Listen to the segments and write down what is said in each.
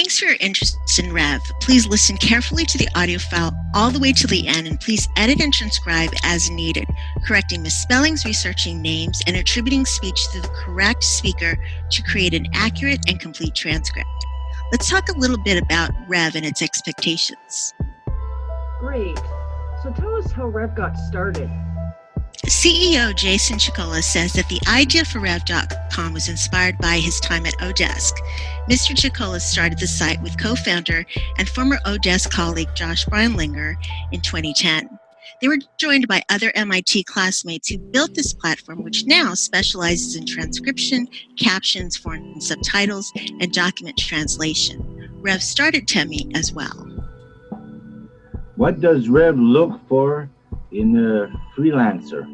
Thanks for your interest in Rev. Please listen carefully to the audio file all the way to the end, and please edit and transcribe as needed, correcting misspellings, researching names, and attributing speech to the correct speaker to create an accurate and complete transcript. Let's talk a little bit about Rev and its expectations. Great. So tell us how Rev got started. CEO Jason Chicola says that the idea for Rev.com was inspired by his time at Odesk. Mr. Chicola started the site with co-founder and former Odesk colleague Josh Breinlinger in 2010. They were joined by other MIT classmates who built this platform, which now specializes in transcription, captions, foreign subtitles, and document translation. Rev started Temi as well. What does Rev look for in a freelancer?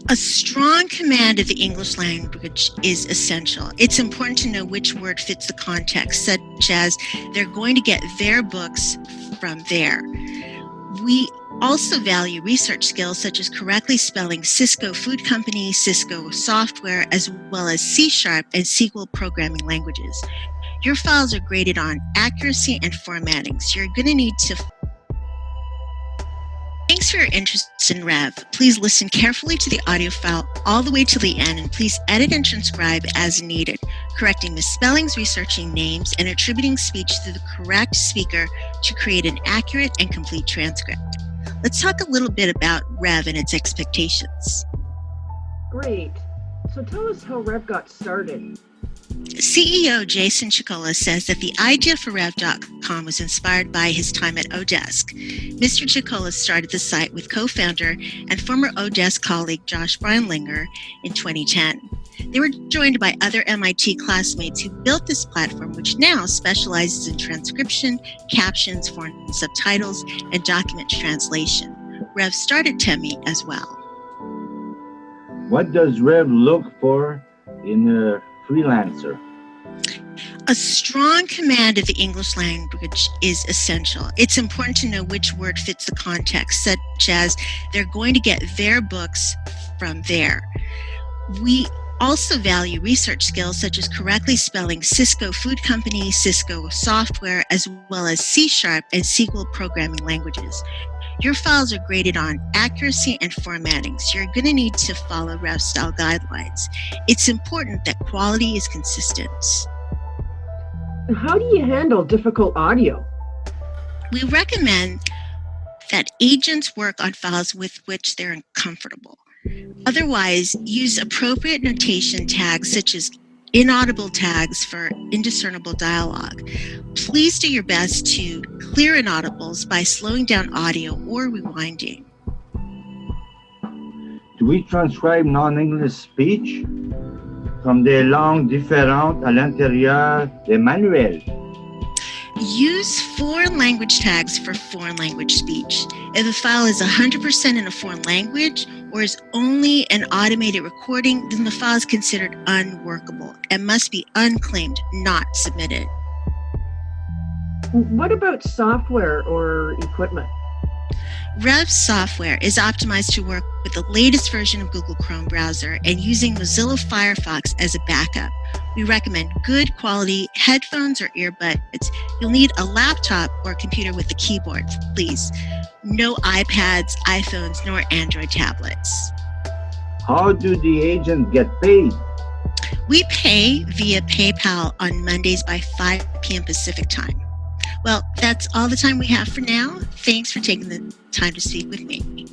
A strong command of the English language is essential. It's important to know which word fits the context, such as they're going to get their books from there. We also value research skills such as correctly spelling Cisco Food Company, Cisco software, as well as C# and SQL programming languages. Your files are graded on accuracy and formatting, so you're going to need to. Thanks for your interest in Rev. Please listen carefully to the audio file all the way to the end, and please edit and transcribe as needed, correcting misspellings, researching names, and attributing speech to the correct speaker to create an accurate and complete transcript. Let's talk a little bit about Rev and its expectations. Great. So tell us how Rev got started. CEO Jason Chicola says that the idea for Rev.com was inspired by his time at Odesk. Mr. Chicola started the site with co-founder and former Odesk colleague Josh Breinlinger in 2010. They were joined by other MIT classmates who built this platform, which now specializes in transcription, captions, foreign subtitles, and document translation. Rev started Temi as well. What does Rev look for in a freelancer? A strong command of the English language is essential. It's important to know which word fits the context, such as they're going to get their books from there. We also value research skills such as correctly spelling Cisco Food Company, Cisco software, as well as C# and SQL programming languages. Your files are graded on accuracy and formatting, so you're going to need to follow Rev style guidelines. It's important that quality is consistent. How do you handle difficult audio? We recommend that agents work on files with which they're uncomfortable. Otherwise, use appropriate notation tags such as inaudible tags for indiscernible dialogue. Please do your best to clear inaudibles by slowing down audio or rewinding. Do we transcribe non-English speech from des langues différentes à l'intérieur des manuels? Use foreign language tags for foreign language speech. If a file is 100% in a foreign language or is only an automated recording, then the file is considered unworkable and must be unclaimed, not submitted. What about software or equipment? Rev software is optimized to work with the latest version of Google Chrome browser and using Mozilla Firefox as a backup. We recommend good quality headphones or earbuds. You'll need a laptop or computer with a keyboard, please. No iPads, iPhones, nor Android tablets. How do the agents get paid? We pay via PayPal on Mondays by 5 p.m. Pacific time. Well, that's all the time we have for now. Thanks for taking the time to speak with me.